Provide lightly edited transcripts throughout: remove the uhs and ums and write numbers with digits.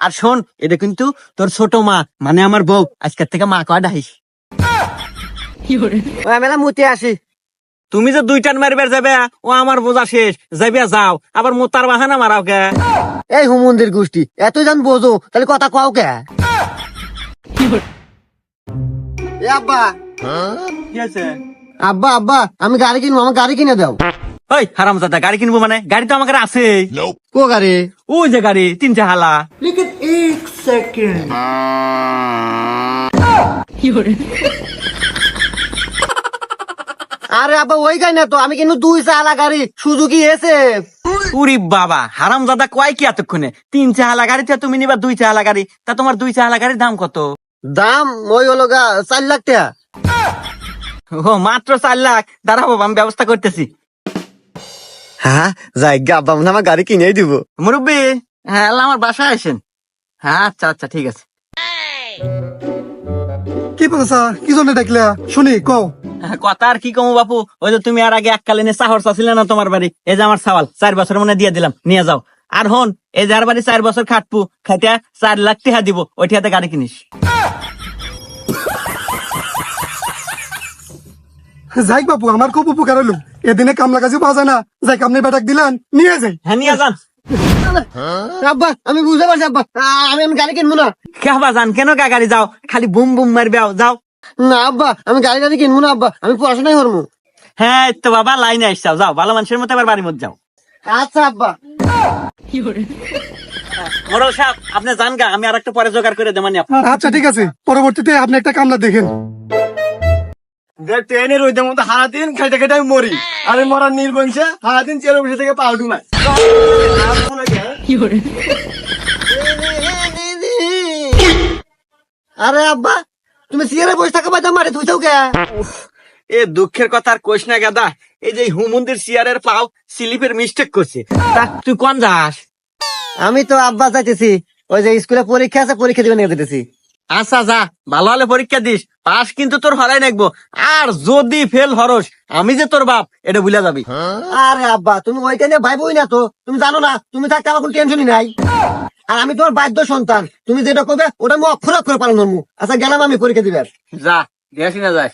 আর শোন, এটা কিন্তু তোর ছোট মা, মানে আমার বউ। আজকের থেকে মা কয় ডাইস। মেলা মুতে আসি। তুমি যে 2 টান মারবার যাবে, ও আমার বোঝা শেষ যাবে, যাও আবার মোতার বাহানা মারাও কে? এই হুমন্দির গোষ্ঠী, এত জান বোঝো তাহলে কথা কও কে? আব্বা কি আছে? আব্বা আব্বা, আমি গাড়ি কিনবো, আমার গাড়ি কিনে দাও। ওই হারামজাদা, গাড়ি কিনবো মানে? গাড়ি তো আমার কাছে আছে। কো গাড়ি? ওই যে গাড়ি 3 হালা। লেকিন 1 সেকেন্ড। আরে আব্বা ওই গাড়ি না তো, আমি কিন্তু 2 চালা গাড়ি, সুজুকি এসে। উরি বাবা, হারামজাদা কয় কি এতক্ষণে? 3 চালা গাড়িতে তুমি নিবা 2 চালা গাড়ি, তা তোমার 2 চালা গাড়ির দাম কত? দাম ওই হলো 4 লাখ টাকা। ও মাত্র 4 লাখ? দাঁড়াবো, আমি ব্যবস্থা করতেছি। হ্যাঁ যাই গা, আব্বা আমার গাড়ি কিনেই দিব। মুরব্বী, হ্যাঁ আমার বাসায় আসেন। হ্যাঁ আচ্ছা আচ্ছা ঠিক আছে। কি বলছা? কি জন্য ডাকলা শুনি কও। কথা আর কি কমু বাপু, ওই যে তুমি আর আগে এককালীনে চাহর চাচ্ছিলে না তোমার বাড়ি, এই যে আমার সাওয়াল 4 বছর মনে দিয়ে দিলাম, নিয়ে যাও। আর হন, এই যার বাড়ি 4 বছর খাটপু, খাইটা 4 লাখ টাকা দিব, ওই টাকাতে গাড়ি কিনিস। যাই বাপু, আমার খুব উপকার হলো। এদিনে কামলা কাজে পাওয়া যায় না, যাই কামনে বেটাক দিলেন, নিয়ে যাই। হ্যাঁ নিয়ে যান। আব্বা আমি বুঝতে পারছি আব্বা, আমি গাড়ি কিনবো না। কেবা যান কেন কা গাড়ি, যাও খালি বুম বুম মারবে, যাও। না আব্বা, আমি গাড়ি কিনবো না আব্বা, আমি পড়াশোনাই করবো। হ্যাঁ এই তো বাবা, লাইনে আসছাও, যাও ভালো মানুষের মতো আবার বাড়ির মধ্যে যাও। আচ্ছা আব্বা। মোড়ল সাহেব আপনি যান গা, আমি আর একটা পরে জোগাড় করে দেবানি। আচ্ছা ঠিক আছে, পরবর্তীতে আপনি একটা কামলা দেখেন। ট্রেনের ওই মতো সারাদিন খাইতে খাইতে আমি মরি, আমি মরার নির্বংশে সারাদিন চেয়ারে বসে থেকে পাউডু মাছ। আরে আব্বা, তুমি চেয়ারে বসে থাকা বাদ মারে তুইও কে? এ দুঃখের কথা আর কোশ না গাদা, এই যে হুমন্দির চেয়ারের পাও স্লিপের মিস্টেক করছে। তা তুই কোন যাস? আমি তো আব্বা যাইতেছি, ওই যে স্কুলে পরীক্ষা আছে, পরীক্ষা দিবে নিয়ে যেতেছি। আচ্ছা যা, ভালো হলে পরীক্ষা দিস, পাস কিন্তু তোর হরাই নাকবো। আর যদি ফেল হরস, আমি যে তোর বাপ এটা ভুলে যাবি। আরে আব্বা, তুমি ওইটা নিয়ে ভাইবই না তো, তুমি জানো না, তুমি থাকতে আমার কোনো টেনশনই নাই। আর আমি তোমার বাধ্য সন্তান, তুমি যেটা করবে ওটা আমি অক্ষর অক্ষর পালন করবো। আচ্ছা গেলাম আমি পরীক্ষা দিবে। যা দেখি না যাস।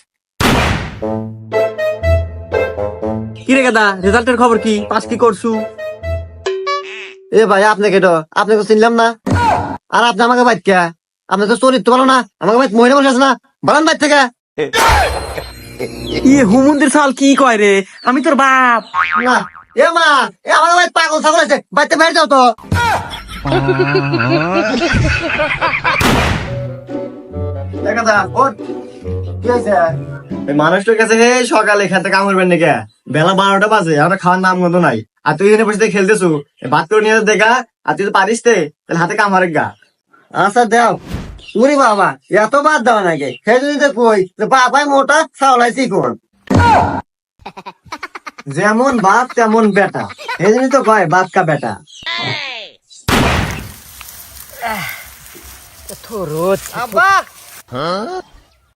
কি রে গাদা, রেজাল্টের খবর কি? পাস কি করছু? এ ভাই আপনাকে তো আপনাকে চিনলাম না। আর আপনি আমাকে বাইক কে? আপনি তো চরিত্র ভালো না, আমাকে বাইক মহিলা বসে আছে না, বাড়ান বাইক থেকে। ইয়ে হুমন্দির সাল কি কয় রে, আমি তোর বাপ না এ মা, এ আমাকে বাইক পাগল ছাগল আছে, বাইতে বাইরে যাও তো। মানুষটার কাছে হে সকালে খেতে কামড়বেন নাকি, বেলা 12টা বাজে, আমরা খাওয়ার নাম গন্ধ নাই। আর তুই এখানে বসে খেলতেছু, ভাত করে নিয়ে দেখা। আর তুই তো পারিস তে, তাহলে হাতে কামড়ে গা। আচ্ছা দাও। উরি বাবা, এত বাদ দাও নাকি? সেই জন্য তো কই যে বাবাই মোটা চাওলাই চিকন। যেমন বাপ তেমন বেটা, এই জন্যই তো কয় বাপ কা বেটা। আব্বা,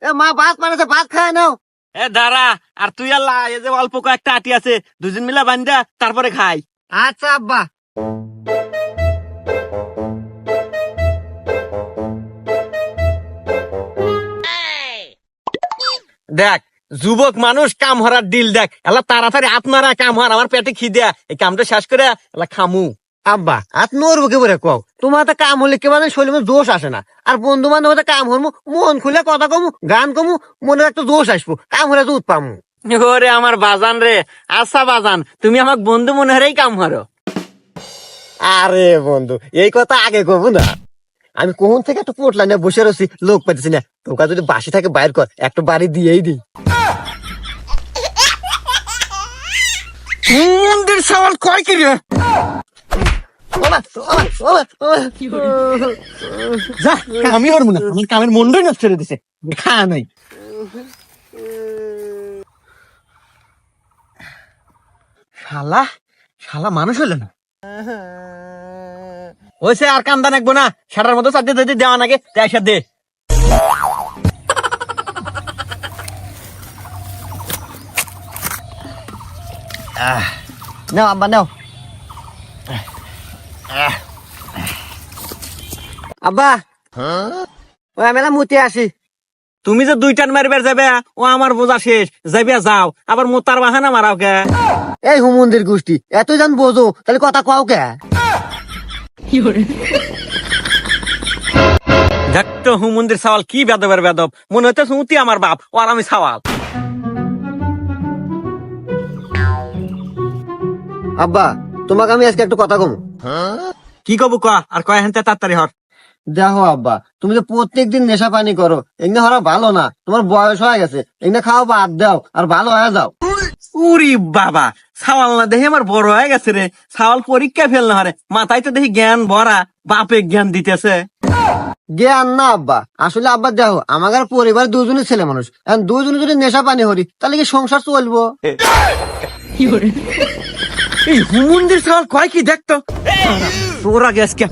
এ মা ভাত বানাতে, ভাত খায় নাও। এ দাঁড়া, আর তুই আল্লাহ, এই যে অল্প কয়েকটা আটি আছে, দুজন মিলা বান্ধা তারপরে খাই। আচ্ছা আব্বা। দেখ যুবক মানুষ, কাম হরার দিল দেখ, এলা তাড়াতাড়ি আপনারা কাম হর, আমার পেটে খিদে, এই কামটা শেষ করে এলা খামু। আব্বা আর নড়বো কে বলে কও, তোমার তো কাম হলে কে মানে শরীরে জোশ আসে না। আর বন্ধু বান্ধব কাম হরমু, মন খুলে কথা কমু, গান কমু, মনে একটা জোশ আসবো, কাম হলে দুধ পামু। ওরে আমার বাজান রে, আচ্ছা বাজান, তুমি আমাকে বন্ধু মনে হরেই কাম হরো। আরে বন্ধু, এই কথা আগে কবু না। আমি কোন থেকে একটু পোটলা নিয়ে বসে রয়েছি, লোক পাইতেছি না। তোকা যদি বাসি থাকে বাইর কর, একটা বাড়ি দিয়েই দিই। মন্দির সওয়াল কয় কি রে? যা, আমি হরবো না, আমার কামের মন্ডই নষ্ট করে দিছে, খা নাই। শালা শালা মানুষ হইল না। ওইসে আর কান্দা নাকবো না, সাটার মতো চারটে যদি দেওয়া নাগে তাই দে। নাও আব্বা নাও। আব্বা ওই আমি না মুতে আসি। তুমি যে 2 টান মারবার যাবে ও আমার বোঝা শেষ, যাইবে যাও, আবার মোতার বাহানা মারাও কে? এই হুমন্দির গোষ্ঠী এত জান বোঝো তাহলে কথা কও কে? দেখতো হুমন্দির সওয়াল কি বেদবের বেদব, মনে হচ্ছে সুতি আমার বাপ আর আমি সওয়াল। আব্বা তোমাকে আমি আজকে একটু কথা কম। কি কবু ক, আর কয় হেনতে তাড়াতাড়ি হর। দেখো আব্বা, তুমি যে প্রত্যেকদিন নেশা পানি করো, এগুলো হওয়া ভালো না। তোমার বয়স হয়ে গেছে, এগুলো খাওয়া বাদ দাও আর ভালো হয়ে যাও। উরি বাবা, সওয়াল না দেখি আমার বড় হয়ে গেছে রে, সওয়াল পরীক্ষা ফেল না হরে, মাথায় তো দেখি জ্ঞান ভরা, বাপে জ্ঞান দিতেছে। জ্ঞান না আব্বা, আসলে আব্বা দেখো আমাদের পরিবার দুজনের ছেলে মানুষ, এখন দুজনে যদি নেশা পানি করি তাহলে কি সংসার চলবো? এই হুমন্দির সওয়াল কয় কি দেখতো, তোরা গেছ কে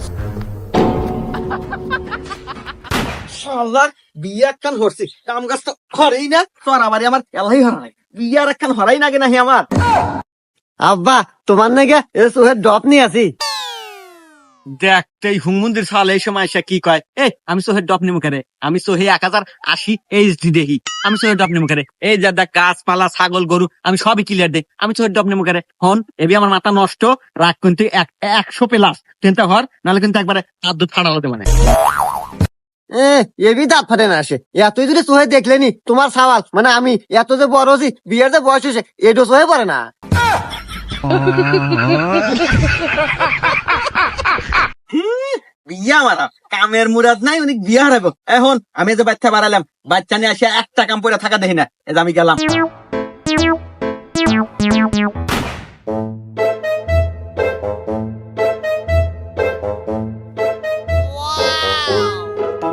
শালার বিয়ে একখান হরছি, কাম গাছ তো হরেই না, তোর আবারই আমার এলাই হরা নাই, বিয়ার একখান হরাই নাকি নাহি আমার। আব্বা তোমার নাকি সোহের ড্রপ নিয়ে আসি। দেখতে হুমন্দির সাল এই সময় এসে কি কয়, আমি সোহের ডপ নিমু করে, আমি সোহে 1080 HD দেখি, আমি সোহের ডপ নিমু করে, এই যা দেখ গাছপালা ছাগল গরু আমি সবই ক্লিয়ার দেই, আমি সোহের ডপ নিমু করে। হন এবি আমার মাথা নষ্ট, রাগ কিন্তু 100 প্লাস চিন্তা কর, নাহলে কিন্তু একবারে হাত দুধ ফাড়া হতে মানে। এবি দাঁত ফাটে না আসে, এতই যদি সোহে দেখলেনি তোমার সওয়াল মানে আমি এত যে বড় হচ্ছি, বিয়ের যে বয়স হয়েছে এটো সোহে পড়ে না। বিয়া মারা কামের মুরাদ নাই, উনি বিয়া হারাবো। এখন আমি যে বাচ্চা বাড়ালাম, বাচ্চা নিয়ে আসে একটা কাম করে থাকা দেখি না, এই যে আমি গেলাম।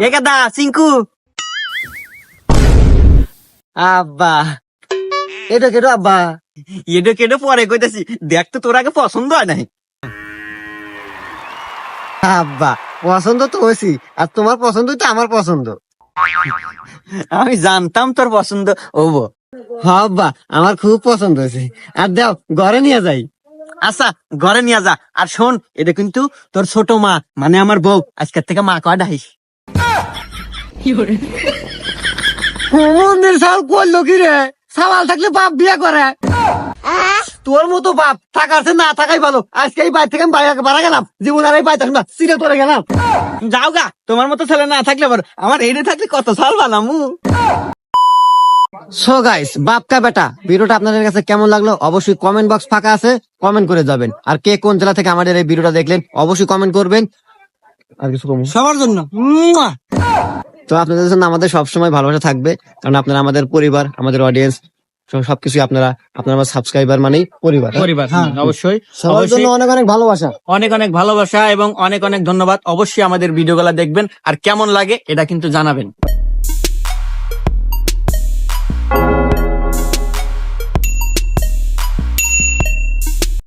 একাদা সিংকু আব্বা এটা কেটো আব্বা? এডো কেডো পরে কইতেছি, দেখ তো তোর আগে পছন্দ হয় নাই। আব্বা পছন্দ তো হয়েছি, আর তোমার পছন্দই তো আমার পছন্দ। আমি জানতাম তোর পছন্দ হবো। হ্যাঁ আব্বা আমার খুব পছন্দ হয়েছে, আর দাও ঘরে নিয়ে যাই। আচ্ছা ঘরে নিয়ে যা, আর শোন এটা কিন্তু তোর ছোট মা মানে আমার বউ, আজকের থেকে মা কয় ডাকিস। হুমন্দির সাল করলো কি রে? সাওয়াল থাকলে বাপ বিয়ে করে, তোর মতো বাপ থাকার চেয়ে না থাকাই ভালো। আজকে এই বাইরে থেকে আমি বাড়া গেলাম, জীবন আর এই বাইরে থাকলাম, সিরে তোরে গেলাম। যাও গা, তোমার মতো ছেলে না থাকলে বড়, আমার এইটা থাকলে কত সাল বানামু। সো গাইস, বাপ কা বেটা ভিডিওটা আপনাদের কাছে কেমন লাগলো অবশ্যই কমেন্ট বক্স ফাঁকা আছে, কমেন্ট করে যাবেন। আর কে কোন জেলা থেকে আমাদের এই ভিডিওটা দেখলেন অবশ্যই কমেন্ট করবেন। আর কিছু কম সবার জন্য তো আপনাদের জন্য আমাদের সবসময় ভালোবাসা থাকবে, কারণ আপনারা আমাদের পরিবার, আমাদের অডিয়েন্স, সবকিছু আপনারা আমার সাবস্ক্রাইবার মানেই পরিবার। পরিবার অবশ্যই, সবার জন্য অনেক অনেক ভালোবাসা, অনেক অনেক ভালোবাসা এবং অনেক অনেক ধন্যবাদ। অবশ্যই আমাদের ভিডিওগুলো দেখবেন আর কেমন লাগে এটা কিন্তু জানাবেন।